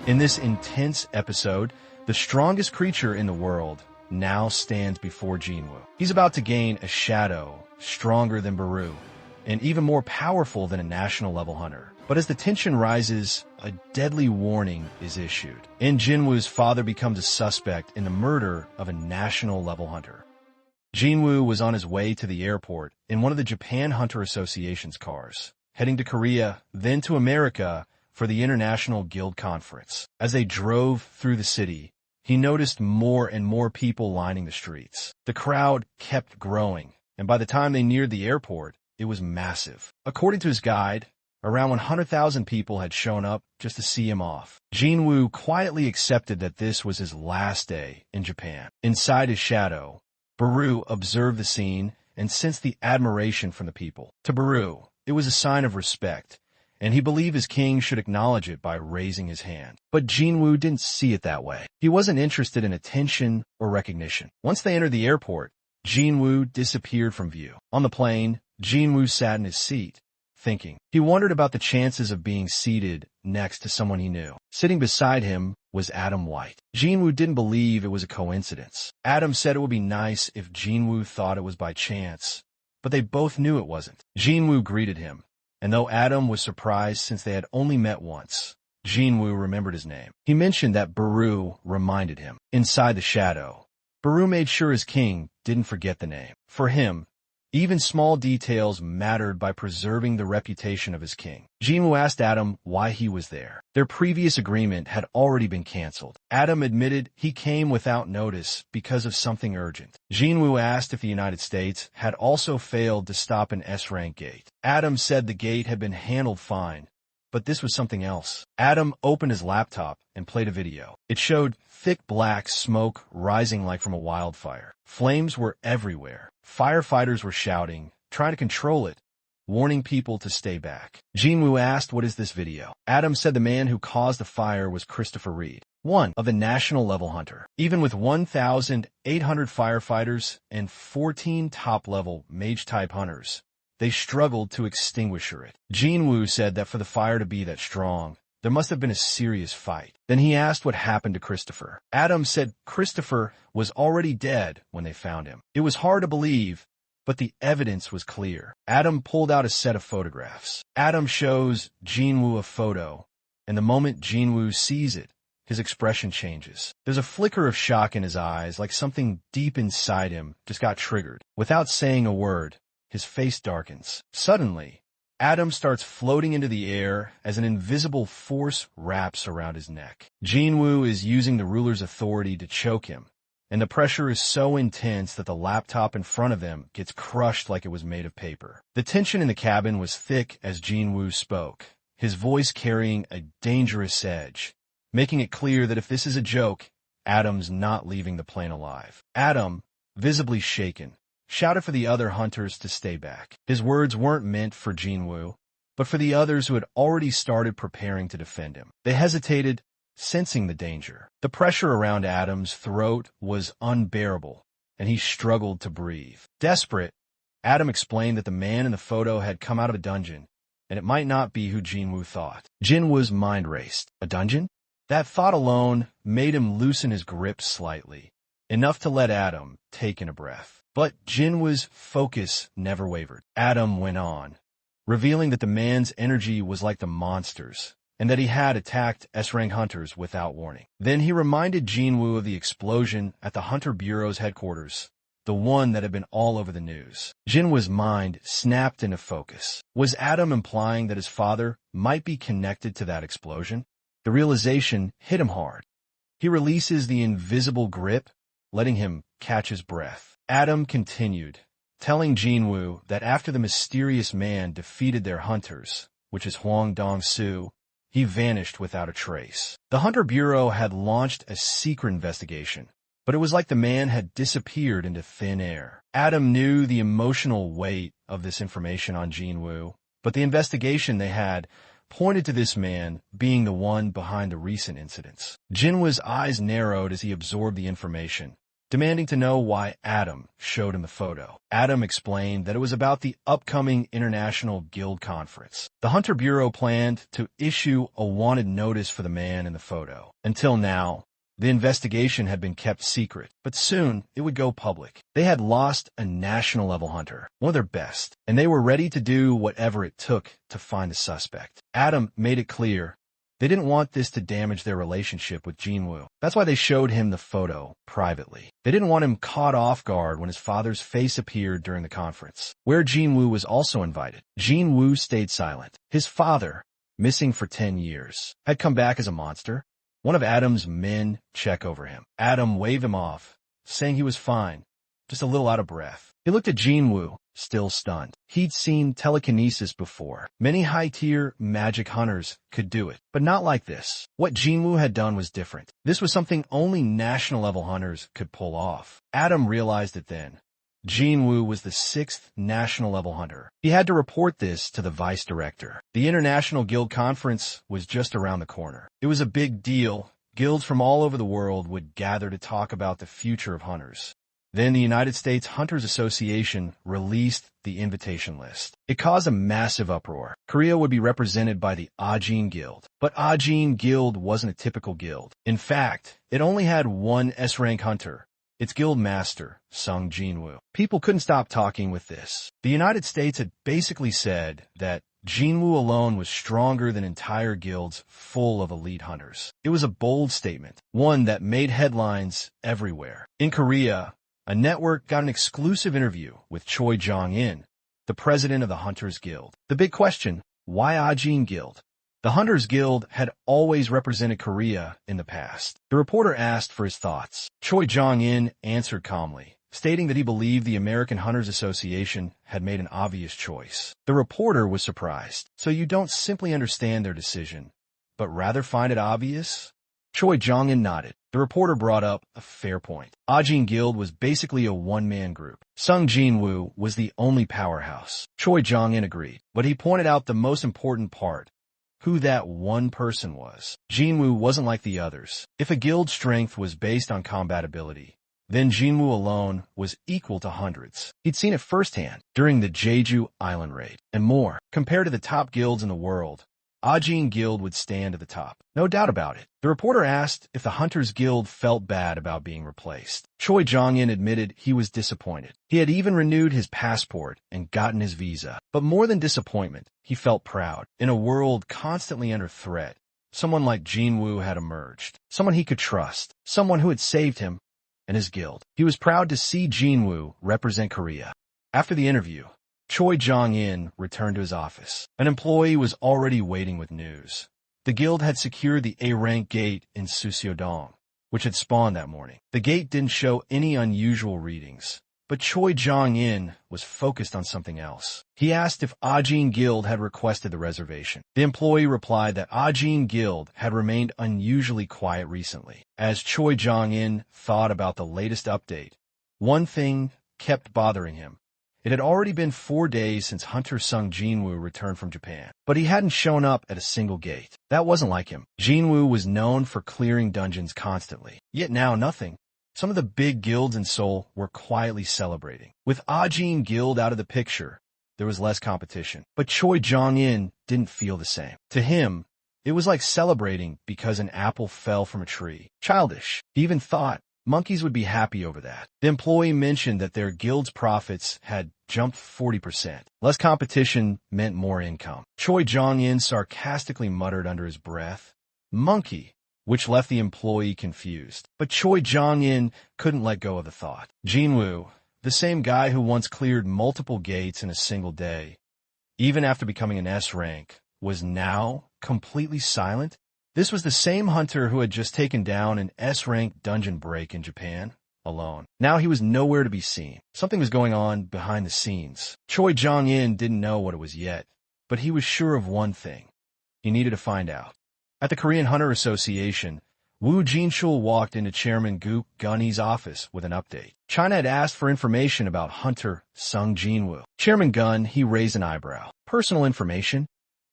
In this intense episode, the strongest creature in the world now stands before Jinwoo. He's about to gain a shadow stronger than Baru, and even more powerful than a national-level hunter. But as the tension rises, a deadly warning is issued, and Jinwoo's father becomes a suspect in the murder of a national-level hunter. Jinwoo was on his way to the airport in one of the Japan Hunter Association's cars, heading to Korea, then to America for the International Guild Conference. As they drove through the city, he noticed more and more people lining the streets. The crowd kept growing, and by the time they neared the airport, it was massive. According to his guide, around 100,000 people had shown up just to see him off. Jinwoo quietly accepted that this was his last day in Japan. Inside his shadow, Baru observed the scene and sensed the admiration from the people. To Baru, it was a sign of respect, and he believed his king should acknowledge it by raising his hand. But Jinwoo didn't see it that way. He wasn't interested in attention or recognition. Once they entered the airport, Jinwoo disappeared from view. On the plane, Jinwoo sat in his seat, thinking. He wondered about the chances of being seated next to someone he knew. Sitting beside him was Adam White. Jinwoo didn't believe it was a coincidence. Adam said it would be nice if Jinwoo thought it was by chance, but they both knew it wasn't. Jinwoo greeted him, and though Adam was surprised since they had only met once, Jinwoo remembered his name. He mentioned that Baru reminded him. Inside the shadow, Baru made sure his king didn't forget the name. For him, even small details mattered by preserving the reputation of his king. Jinwoo asked Adam why he was there. Their previous agreement had already been canceled. Adam admitted he came without notice because of something urgent. Jinwoo asked if the United States had also failed to stop an S-rank gate. Adam said the gate had been handled fine, but this was something else. Adam opened his laptop and played a video. It showed thick black smoke rising like from a wildfire. Flames were everywhere. Firefighters were shouting, trying to control it, warning people to stay back. Jinwoo asked, "What is this video?" Adam said the man who caused the fire was Christopher Reed, one of the national-level hunter. Even with 1,800 firefighters and 14 top-level mage-type hunters, they struggled to extinguish it. Jinwoo said that for the fire to be that strong, there must have been a serious fight. Then he asked what happened to Christopher. Adam said Christopher was already dead when they found him. It was hard to believe, but the evidence was clear. Adam pulled out a set of photographs. Adam shows Jinwoo a photo, and the moment Jinwoo sees it, his expression changes. There's a flicker of shock in his eyes, like something deep inside him just got triggered. Without saying a word, his face darkens. Suddenly, Adam starts floating into the air as an invisible force wraps around his neck. Jinwoo is using the ruler's authority to choke him, and the pressure is so intense that the laptop in front of them gets crushed like it was made of paper. The tension in the cabin was thick as Jinwoo spoke, his voice carrying a dangerous edge, making it clear that if this is a joke, Adam's not leaving the plane alive. Adam, visibly shaken, shouted for the other hunters to stay back. His words weren't meant for Jinwoo, but for the others who had already started preparing to defend him. They hesitated, sensing the danger. The pressure around Adam's throat was unbearable, and he struggled to breathe. Desperate, Adam explained that the man in the photo had come out of a dungeon, and it might not be who Jinwoo thought. Jinwoo's mind raced. A dungeon? That thought alone made him loosen his grip slightly, enough to let Adam take in a breath. But Jinwoo's focus never wavered. Adam went on, revealing that the man's energy was like the monster's, and that he had attacked S-rank hunters without warning. Then he reminded Jinwoo of the explosion at the Hunter Bureau's headquarters, the one that had been all over the news. Jinwoo's mind snapped into focus. Was Adam implying that his father might be connected to that explosion? The realization hit him hard. He releases the invisible grip, letting him catch his breath. Adam continued, telling Jinwoo that after the mysterious man defeated their hunters, which is Hwang Dong-soo, he vanished without a trace. The Hunter Bureau had launched a secret investigation, but it was like the man had disappeared into thin air. Adam knew the emotional weight of this information on Jinwoo, but the investigation they had pointed to this man being the one behind the recent incidents. Jinwoo's eyes narrowed as he absorbed the information, demanding to know why Adam showed him the photo. Adam explained that it was about the upcoming International Guild Conference. The Hunter Bureau planned to issue a wanted notice for the man in the photo. Until now, the investigation had been kept secret, but soon it would go public. They had lost a national-level hunter, one of their best, and they were ready to do whatever it took to find the suspect. Adam made it clear they didn't want this to damage their relationship with Jinwoo. That's why they showed him the photo privately. They didn't want him caught off guard when his father's face appeared during the conference, where Jinwoo was also invited. Jinwoo stayed silent. His father, missing for 10 years, had come back as a monster. One of Adam's men checked over him. Adam waved him off, saying he was fine, just a little out of breath. He looked at Jinwoo, still stunned. He'd seen telekinesis before. Many high-tier magic hunters could do it, but not like this. What Jinwoo had done was different. This was something only national-level hunters could pull off. Adam realized it then. Jinwoo was the 6th national-level hunter. He had to report this to the vice director. The International Guild Conference was just around the corner. It was a big deal. Guilds from all over the world would gather to talk about the future of hunters. Then the United States Hunters Association released the invitation list. It caused a massive uproar. Korea would be represented by the Ajin Guild. But Ajin Guild wasn't a typical guild. In fact, it only had one S-rank hunter, its guild master, Sung Jinwoo. People couldn't stop talking with this. The United States had basically said that Jinwoo alone was stronger than entire guilds full of elite hunters. It was a bold statement, one that made headlines everywhere. In Korea, a network got an exclusive interview with Choi Jong-in, the president of the Hunters Guild. The big question, why Ajin Guild? The Hunters Guild had always represented Korea in the past. The reporter asked for his thoughts. Choi Jong-in answered calmly, stating that he believed the American Hunters Association had made an obvious choice. The reporter was surprised. So you don't simply understand their decision, but rather find it obvious? Choi Jong-in nodded. The reporter brought up a fair point. Ajin Guild was basically a one-man group. Sung Jinwoo was the only powerhouse. Choi Jong-in agreed, but he pointed out the most important part, who that one person was. Jinwoo wasn't like the others. If a guild's strength was based on compatibility, then Jinwoo alone was equal to hundreds. He'd seen it firsthand during the Jeju Island raid. And more, compared to the top guilds in the world, Ajin Guild would stand at the top. No doubt about it. The reporter asked if the Hunters Guild felt bad about being replaced. Choi Jong-in admitted he was disappointed. He had even renewed his passport and gotten his visa. But more than disappointment, he felt proud. In a world constantly under threat, someone like Jinwoo had emerged. Someone he could trust. Someone who had saved him and his guild. He was proud to see Jinwoo represent Korea. After the interview, Choi Jong-in returned to his office. An employee was already waiting with news. The guild had secured the A-rank gate in Suseodong, which had spawned that morning. The gate didn't show any unusual readings, but Choi Jong-in was focused on something else. He asked if Ajin Guild had requested the reservation. The employee replied that Ajin Guild had remained unusually quiet recently. As Choi Jong-in thought about the latest update, one thing kept bothering him. It had already been 4 days since Hunter Sung Jinwoo returned from Japan, but he hadn't shown up at a single gate. That wasn't like him. Jinwoo was known for clearing dungeons constantly, yet now nothing. Some of the big guilds in Seoul were quietly celebrating. With Ajin Guild out of the picture, there was less competition. But Choi Jong-in didn't feel the same. To him, it was like celebrating because an apple fell from a tree. Childish. He even thought monkeys would be happy over that. The employee mentioned that their guild's profits had jumped 40%. Less competition meant more income. Choi Jong-in sarcastically muttered under his breath, "Monkey," which left the employee confused. But Choi Jong-in couldn't let go of the thought. Jinwoo, the same guy who once cleared multiple gates in a single day, even after becoming an S rank, was now completely silent. This was the same hunter who had just taken down an S-rank dungeon break in Japan, alone. Now he was nowhere to be seen. Something was going on behind the scenes. Choi Jong-in didn't know what it was yet, but he was sure of one thing. He needed to find out. At the Korean Hunter Association, Woo Jinchul walked into Chairman Gook Gunny's office with an update. China had asked for information about Hunter Sung Jinwoo. Chairman Gun, he raised an eyebrow. Personal information?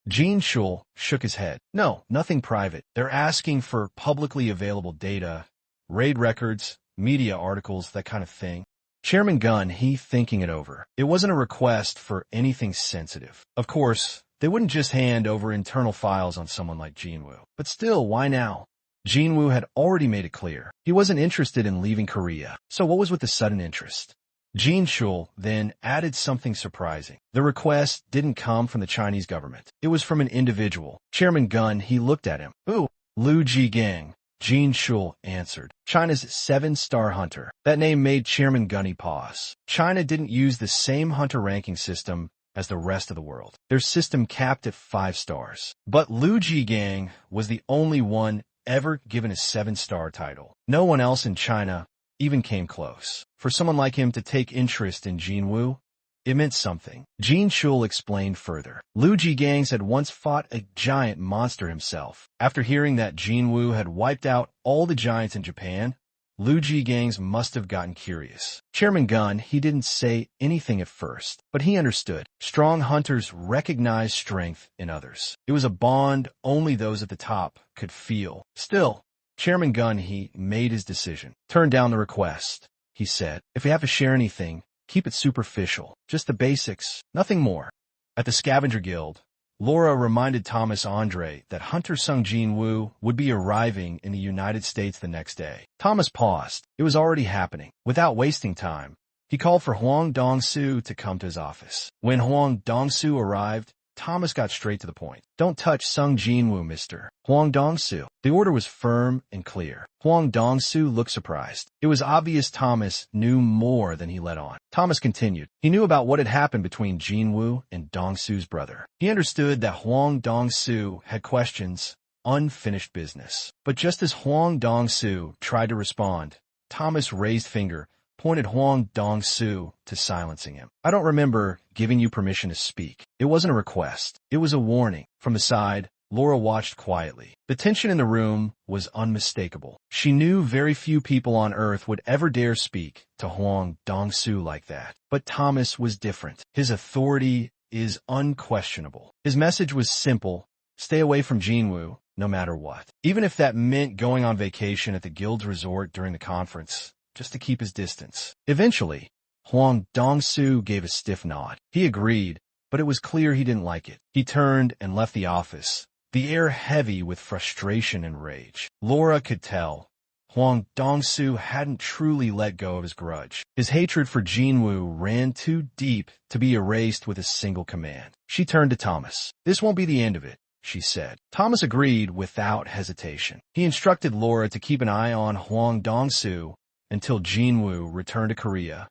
Jinchul shook his head. No, nothing private. They're asking for publicly available data, raid records, media articles, that kind of thing. Chairman Gunn, he thinking it over. It wasn't a request for anything sensitive. Of course, they wouldn't just hand over internal files on someone like Jinwoo. But still, why now? Jinwoo had already made it clear. He wasn't interested in leaving Korea. So what was with the sudden interest? Jin Shul then added something surprising. The request didn't come from the Chinese government. It was from an individual. Chairman Gunn, he looked at him. Ooh, Liu Jigang. Jin Shul answered. China's 7-star hunter. That name made Chairman Gunny pause. China didn't use the same hunter ranking system as the rest of the world. Their system capped at 5 stars. But Liu Jigang was the only one ever given a 7-star title. No one else in China even came close. For someone like him to take interest in Jinwoo, it meant something. Jin Shul explained further. Liu Jigang had once fought a giant monster himself. After hearing that Jinwoo had wiped out all the giants in Japan, Liu Jigang must have gotten curious. Chairman Gunn, he didn't say anything at first, but he understood. Strong hunters recognize strength in others. It was a bond only those at the top could feel. Still, Chairman Gunn, he made his decision. Turn down the request, he said. If we have to share anything, keep it superficial. Just the basics, nothing more. At the Scavenger Guild, Laura reminded Thomas Andre that Hunter Sung Jinwoo would be arriving in the United States the next day. Thomas paused. It was already happening. Without wasting time, he called for Huang Dong-soo to come to his office. When Huang Dong-soo arrived, Thomas got straight to the point. Don't touch Sung Jinwoo, Mr. Huang Dong-soo. The order was firm and clear. Huang Dong-soo looked surprised. It was obvious Thomas knew more than he let on. Thomas continued. He knew about what had happened between Jinwoo and Dong-soo's brother. He understood that Huang Dong-soo had questions, unfinished business. But just as Huang Dong-soo tried to respond, Thomas raised finger, pointed Huang Dong-soo to silencing him. I don't remember giving you permission to speak. It wasn't a request. It was a warning. From the side, Laura watched quietly. The tension in the room was unmistakable. She knew very few people on Earth would ever dare speak to Huang Dong-soo like that. But Thomas was different. His authority is unquestionable. His message was simple. Stay away from Jinwoo, no matter what. Even if that meant going on vacation at the guild's resort during the conference, just to keep his distance. Eventually, Huang Dong-soo gave a stiff nod. He agreed, but it was clear he didn't like it. He turned and left the office, the air heavy with frustration and rage. Laura could tell Huang Dong-soo hadn't truly let go of his grudge. His hatred for Jinwoo ran too deep to be erased with a single command. She turned to Thomas. This won't be the end of it, she said. Thomas agreed without hesitation. He instructed Laura to keep an eye on Huang Dong-soo until Jinwoo returned to Korea.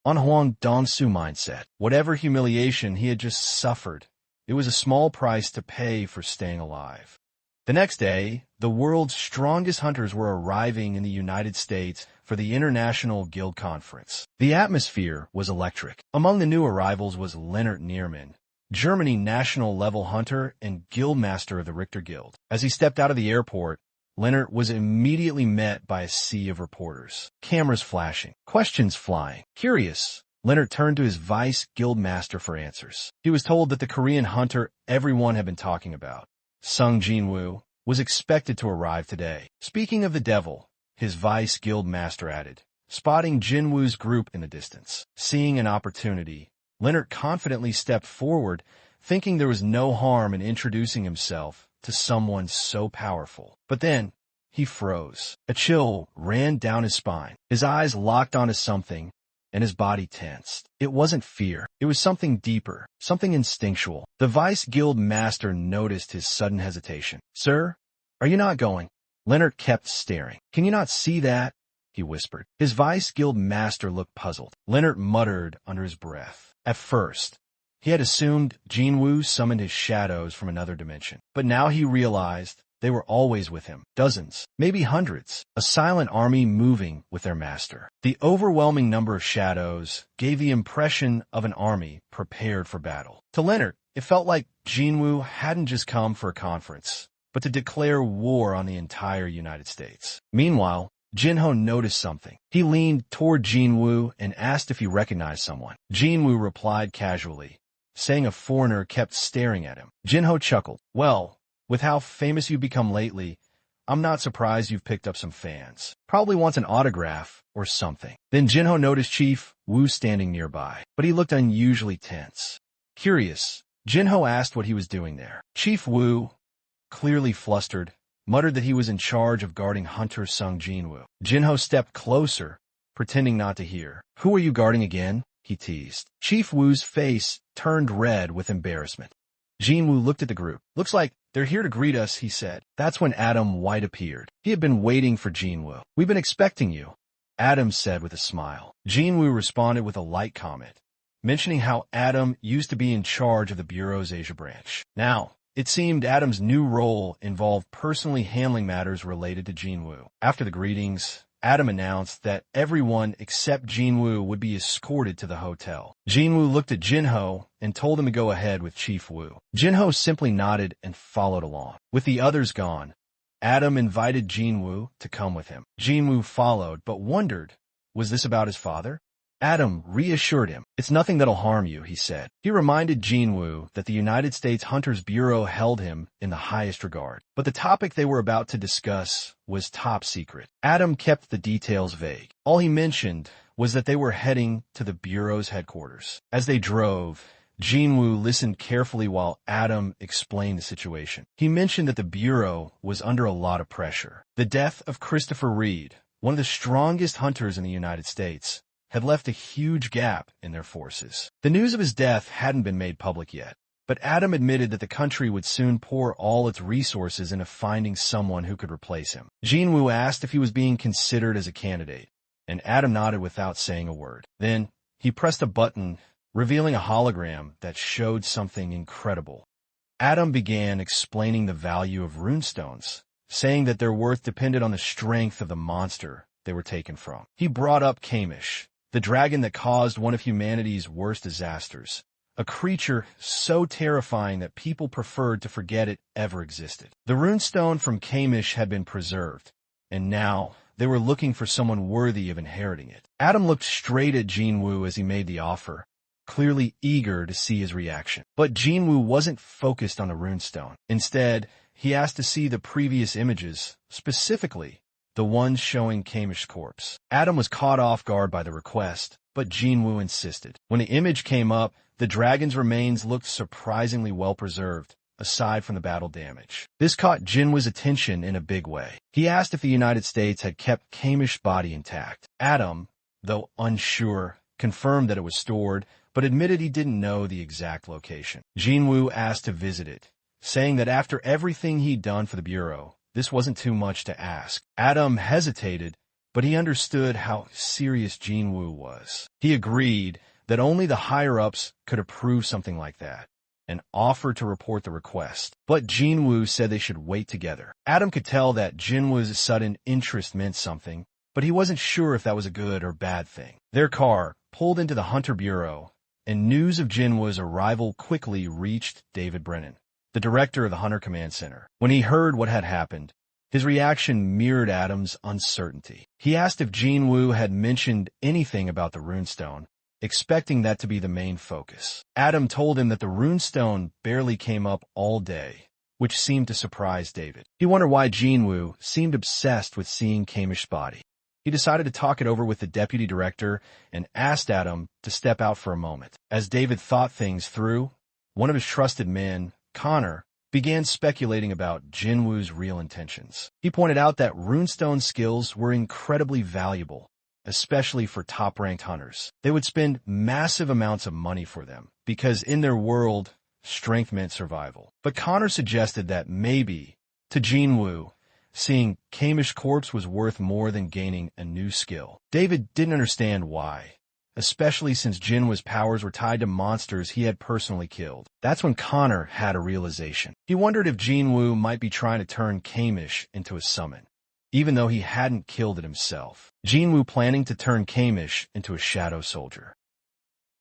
On Huang Dong-soo mindset, whatever humiliation he had just suffered, it was a small price to pay for staying alive. The next day, the world's strongest hunters were arriving in the United States for the International Guild Conference. The atmosphere was electric. Among the new arrivals was Leonard Neerman, Germany national-level hunter and guildmaster of the Richter Guild. As he stepped out of the airport, Leonard was immediately met by a sea of reporters. Cameras flashing, questions flying. Curious, Leonard turned to his vice guildmaster for answers. He was told that the Korean hunter everyone had been talking about, Sung Jinwoo, was expected to arrive today. Speaking of the devil, his vice guildmaster added, spotting Jinwoo's group in the distance. Seeing an opportunity, Leonard confidently stepped forward, thinking there was no harm in introducing himself to someone so powerful. But then, he froze. A chill ran down his spine. His eyes locked onto something, and his body tensed. It wasn't fear. It was something deeper, something instinctual. The vice guild master noticed his sudden hesitation. Sir, are you not going? Leonard kept staring. Can you not see that? He whispered. His vice guild master looked puzzled. Leonard muttered under his breath. At first, he had assumed Jinwoo summoned his shadows from another dimension. But now he realized they were always with him. Dozens, maybe hundreds. A silent army moving with their master. The overwhelming number of shadows gave the impression of an army prepared for battle. To Leonard, it felt like Jinwoo hadn't just come for a conference, but to declare war on the entire United States. Meanwhile, Jinho noticed something. He leaned toward Jinwoo and asked if he recognized someone. Jinwoo replied casually, saying a foreigner kept staring at him. Jinho chuckled. Well, with how famous you've become lately, I'm not surprised you've picked up some fans. Probably Probably wants an autograph or something. Then Jinho noticed Chief Woo standing nearby, but he looked unusually tense. Curious, Jinho asked what he was doing there. Chief Woo, clearly flustered, muttered that he was in charge of guarding Hunter Sung Jinwoo. Jinho stepped closer, pretending not to hear. "Who are you guarding again?" he teased. Chief Woo's face turned red with embarrassment. Jinwoo looked at the group. "Looks like they're here to greet us," he said. That's when Adam White appeared. He had been waiting for Jinwoo. "We've been expecting you," Adam said with a smile. Jinwoo responded with a light comment, mentioning how Adam used to be in charge of the Bureau's Asia branch. Now, it seemed Adam's new role involved personally handling matters related to Jinwoo. After the greetings, Adam announced that everyone except Jinwoo would be escorted to the hotel. Jinwoo looked at Jinho and told him to go ahead with Chief Woo. Jinho simply nodded and followed along. With the others gone, Adam invited Jinwoo to come with him. Jinwoo followed, but wondered, was this about his father? Adam reassured him. "It's nothing that'll harm you," he said. He reminded Jinwoo that the United States Hunters Bureau held him in the highest regard. But the topic they were about to discuss was top secret. Adam kept the details vague. All he mentioned was that they were heading to the Bureau's headquarters. As they drove, Jinwoo listened carefully while Adam explained the situation. He mentioned that the Bureau was under a lot of pressure. The death of Christopher Reed, one of the strongest hunters in the United States, had left a huge gap in their forces. The news of his death hadn't been made public yet, but Adam admitted that the country would soon pour all its resources into finding someone who could replace him. Jinwoo asked if he was being considered as a candidate, and Adam nodded without saying a word. Then, he pressed a button, revealing a hologram that showed something incredible. Adam began explaining the value of runestones, saying that their worth depended on the strength of the monster they were taken from. He brought up Kamish, the dragon that caused one of humanity's worst disasters, a creature so terrifying that people preferred to forget it ever existed. The runestone from Kamish had been preserved, and now they were looking for someone worthy of inheriting it. Adam looked straight at Jinwoo as he made the offer, clearly eager to see his reaction. But Jinwoo wasn't focused on the runestone. Instead, he asked to see the previous images, specifically the ones showing Kamish's corpse. Adam was caught off guard by the request, but Jinwoo insisted. When the image came up, the dragon's remains looked surprisingly well preserved, aside from the battle damage. This caught Jinwoo's attention in a big way. He asked if the United States had kept Kamish's body intact. Adam, though unsure, confirmed that it was stored, but admitted he didn't know the exact location. Jinwoo asked to visit it, saying that after everything he'd done for the Bureau, this wasn't too much to ask. Adam hesitated, but he understood how serious Jinwoo was. He agreed that only the higher-ups could approve something like that, and offered to report the request. But Jinwoo said they should wait together. Adam could tell that Jinwoo's sudden interest meant something, but he wasn't sure if that was a good or bad thing. Their car pulled into the Hunter Bureau, and news of Jinwoo's arrival quickly reached David Brennan, the director of the Hunter Command Center. When he heard what had happened, his reaction mirrored Adam's uncertainty. He asked if Jinwoo had mentioned anything about the runestone, expecting that to be the main focus. Adam told him that the runestone barely came up all day, which seemed to surprise David. He wondered why Jinwoo seemed obsessed with seeing Kamish's body. He decided to talk it over with the deputy director and asked Adam to step out for a moment. As David thought things through, one of his trusted men, Connor, began speculating about Jinwoo's real intentions. He pointed out that runestone skills were incredibly valuable, especially for top-ranked hunters. They would spend massive amounts of money for them, because in their world, strength meant survival. But Connor suggested that maybe, to Jinwoo, seeing Kamish's corpse was worth more than gaining a new skill. David didn't understand why, especially since Jinwoo's powers were tied to monsters he had personally killed. That's when Connor had a realization. He wondered if Jinwoo might be trying to turn Kamish into a summon, even though he hadn't killed it himself. Jinwoo planning to turn Kamish into a shadow soldier.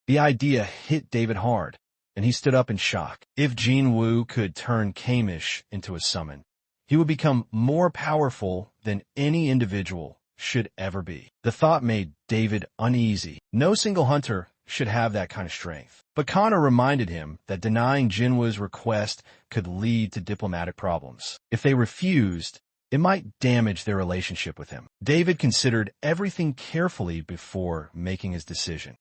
The idea hit David hard, and he stood up in shock. If Jinwoo could turn Kamish into a summon, he would become more powerful than any individual should ever be. The thought made David uneasy. No single hunter should have that kind of strength. But Connor reminded him that denying Jinwoo's request could lead to diplomatic problems. If they refused, It might damage their relationship with him. David considered everything carefully before making his decision.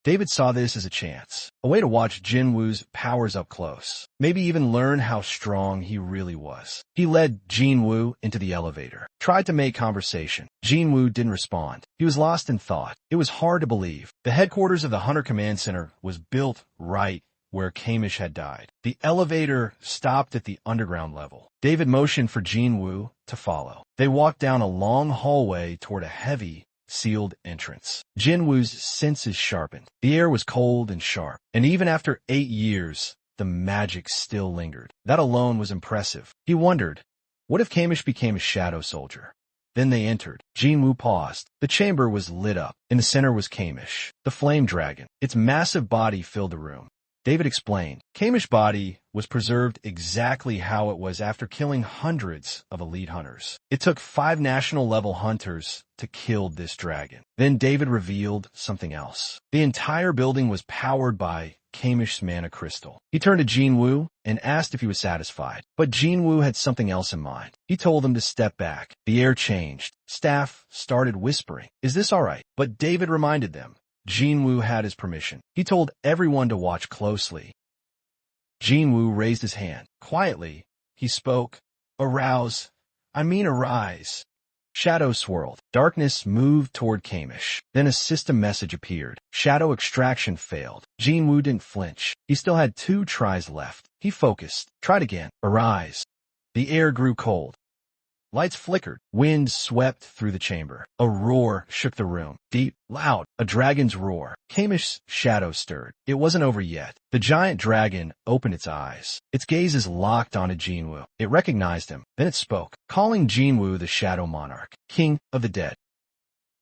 David saw this as a chance, a way to watch Jinwoo's powers up close, maybe even learn how strong he really was. He led Jinwoo into the elevator, tried to make conversation. Jinwoo didn't respond. He was lost in thought. It was hard to believe. The headquarters of the Hunter Command Center was built right where Kamish had died. The elevator stopped at the underground level. David motioned for Jinwoo to follow. They walked down a long hallway toward a heavy, sealed entrance. Jinwoo's senses sharpened. The air was cold and sharp, and even after 8 years, the magic still lingered. That alone was impressive. He wondered, what if Kamish became a shadow soldier? Then they entered. Jinwoo paused. The chamber was lit up. In the center was Kamish, the flame dragon. Its massive body filled the room. David explained, Kamish's body was preserved exactly how it was after killing hundreds of elite hunters. It took 5 national-level hunters to kill this dragon. Then David revealed something else. The entire building was powered by Kamish's mana crystal. He turned to Jinwoo and asked if he was satisfied. But Jinwoo had something else in mind. He told them to step back. The air changed. Staff started whispering, "Is this all right?" But David reminded them. Jinwoo had his permission. He told everyone to watch closely. Jinwoo raised his hand. Quietly, he spoke, "Arouse. Arise." Shadows swirled. Darkness moved toward Kamish. Then a system message appeared. Shadow extraction failed. Jinwoo didn't flinch. He still had 2 tries left. He focused. Tried again. Arise. The air grew cold. Lights flickered. Wind swept through the chamber. A roar shook the room. Deep, loud, a dragon's roar. Kamish's shadow stirred. It wasn't over yet. The giant dragon opened its eyes. Its gazes locked onto Jinwoo. It recognized him. Then it spoke, calling Jinwoo the Shadow Monarch, King of the Dead.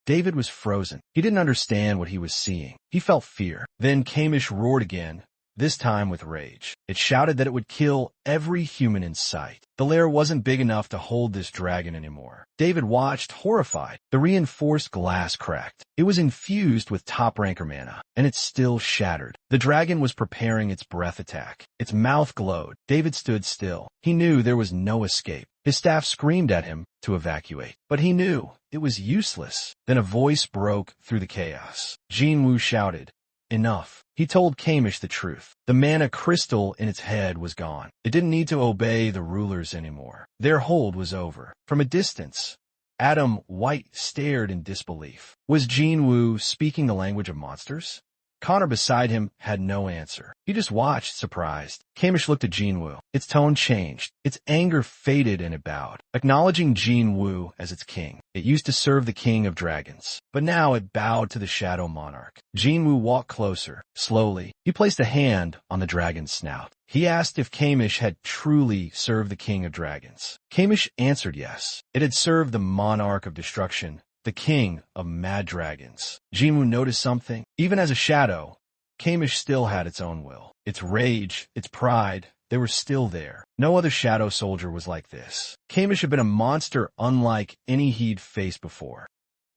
David was frozen. He didn't understand what he was seeing. He felt fear. Then Kamish roared again, this time with rage. It shouted that it would kill every human in sight. The lair wasn't big enough to hold this dragon anymore. David watched, horrified. The reinforced glass cracked. It was infused with top-ranker mana, and it still shattered. The dragon was preparing its breath attack. Its mouth glowed. David stood still. He knew there was no escape. His staff screamed at him to evacuate, but he knew it was useless. Then a voice broke through the chaos. Jinwoo shouted, "Enough." He told Kamish the truth. The mana crystal in its head was gone. It didn't need to obey the rulers anymore. Their hold was over. From a distance, Adam White stared in disbelief. Was Jinwoo speaking the language of monsters? Connor beside him had no answer. He just watched, surprised. Kamish looked at Jinwoo. Its tone changed. Its anger faded and it bowed, acknowledging Jinwoo as its king. It used to serve the king of dragons, but now it bowed to the Shadow Monarch. Jinwoo walked closer. Slowly, he placed a hand on the dragon's snout. He asked if Kamish had truly served the king of dragons. Kamish answered yes. It had served the monarch of destruction, the king of mad dragons. Jinwoo noticed something. Even as a shadow, Kamish still had its own will. Its rage, its pride, they were still there. No other shadow soldier was like this. Kamish had been a monster unlike any he'd faced before.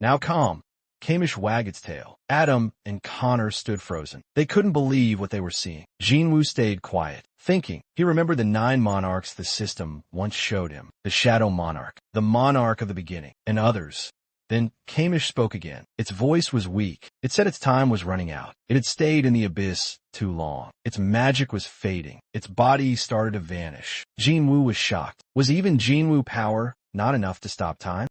Now calm, Kamish wagged its tail. Adam and Connor stood frozen. They couldn't believe what they were seeing. Jinwoo stayed quiet, thinking. He remembered the 9 monarchs the system once showed him. The Shadow Monarch, the monarch of the beginning, and others. Then Kamish spoke again. Its voice was weak. It said its time was running out. It had stayed in the abyss too long. Its magic was fading. Its body started to vanish. Jinwoo was shocked. Was even Jinwoo power not enough to stop time?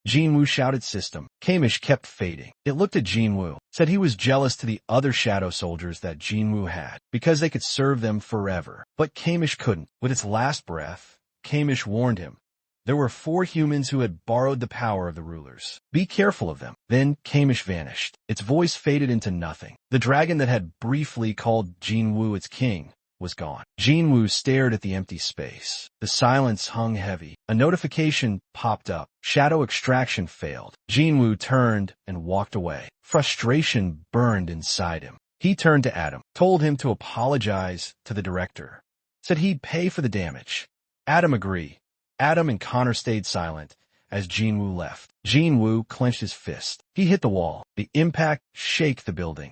Jinwoo shouted system. Kamish kept fading. It looked at Jinwoo, said he was jealous to the other shadow soldiers that Jinwoo had, because they could serve them forever. But Kamish couldn't. With its last breath, Kamish warned him. There were 4 humans who had borrowed the power of the rulers. Be careful of them. Then Kamish vanished. Its voice faded into nothing. The dragon that had briefly called Jinwoo its king was gone. Jinwoo stared at the empty space. The silence hung heavy. A notification popped up. Shadow extraction failed. Jinwoo turned and walked away. Frustration burned inside him. He turned to Adam, told him to apologize to the director, said he'd pay for the damage. Adam agreed. Adam and Connor stayed silent as Jinwoo left. Jinwoo clenched his fist. He hit the wall. The impact shook the building.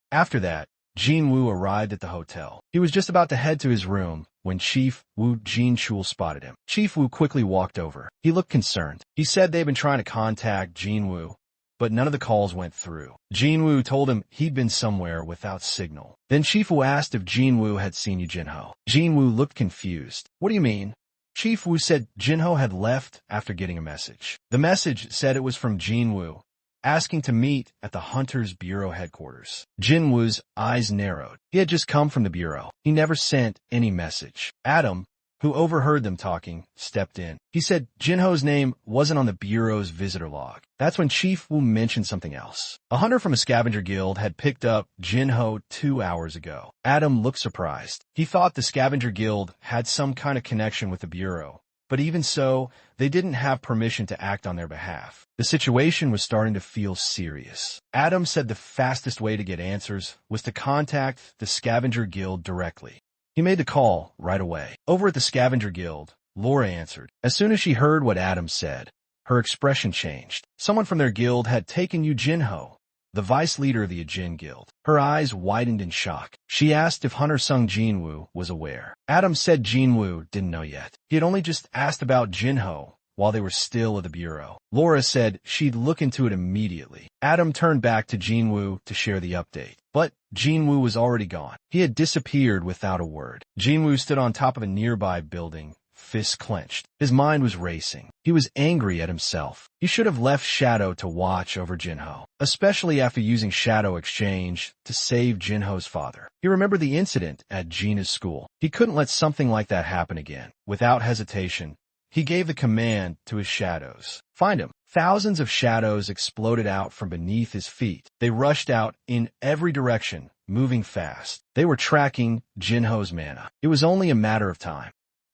After that, Jinwoo arrived at the hotel. He was just about to head to his room when Chief Wu Jinchul spotted him. Chief Wu quickly walked over. He looked concerned. He said they'd been trying to contact Jinwoo, but none of the calls went through. Jinwoo told him he'd been somewhere without signal. Then Chief Wu asked if Jinwoo had seen Yu Jinho. Jinwoo looked confused. What do you mean? Chief Wu said Jinho had left after getting a message. The message said it was from Jinwoo, asking to meet at the Hunter's Bureau headquarters. Jinwoo's eyes narrowed. He had just come from the Bureau. He never sent any message. Adam, who overheard them talking, stepped in. He said Jinho's name wasn't on the Bureau's visitor log. That's when Chief Wu mentioned something else. A hunter from a scavenger guild had picked up Jinho 2 hours ago. Adam looked surprised. He thought the scavenger guild had some kind of connection with the Bureau, but even so, they didn't have permission to act on their behalf. The situation was starting to feel serious. Adam said the fastest way to get answers was to contact the scavenger guild directly. He made the call right away. Over at the Scavenger Guild, Laura answered. As soon as she heard what Adam said, her expression changed. Someone from their guild had taken Yu Jinho, the vice leader of the Ajin Guild. Her eyes widened in shock. She asked if Hunter Sung Jinwoo was aware. Adam said Jinwoo didn't know yet. He had only just asked about Jinho while they were still at the Bureau. Laura said she'd look into it immediately. Adam turned back to Jinwoo to share the update. But Jinwoo was already gone. He had disappeared without a word. Jinwoo stood on top of a nearby building, fists clenched. His mind was racing. He was angry at himself. He should have left Shadow to watch over Jinho, especially after using Shadow Exchange to save Jinho's father. He remembered the incident at Gina's school. He couldn't let something like that happen again. Without hesitation, he gave the command to his shadows. Find him. Thousands of shadows exploded out from beneath his feet. They rushed out in every direction, moving fast. They were tracking Jinho's mana. It was only a matter of time.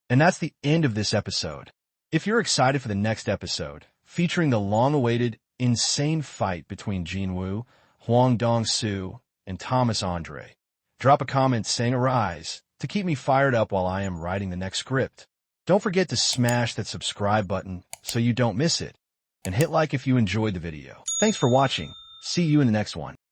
And that's the end of this episode. If you're excited for the next episode, featuring the long-awaited, insane fight between Jinwoo, Huang Dong-soo, and Thomas Andre, drop a comment saying arise to keep me fired up while I am writing the next script. Don't forget to smash that subscribe button so you don't miss it, and hit like if you enjoyed the video. Thanks for watching. See you in the next one.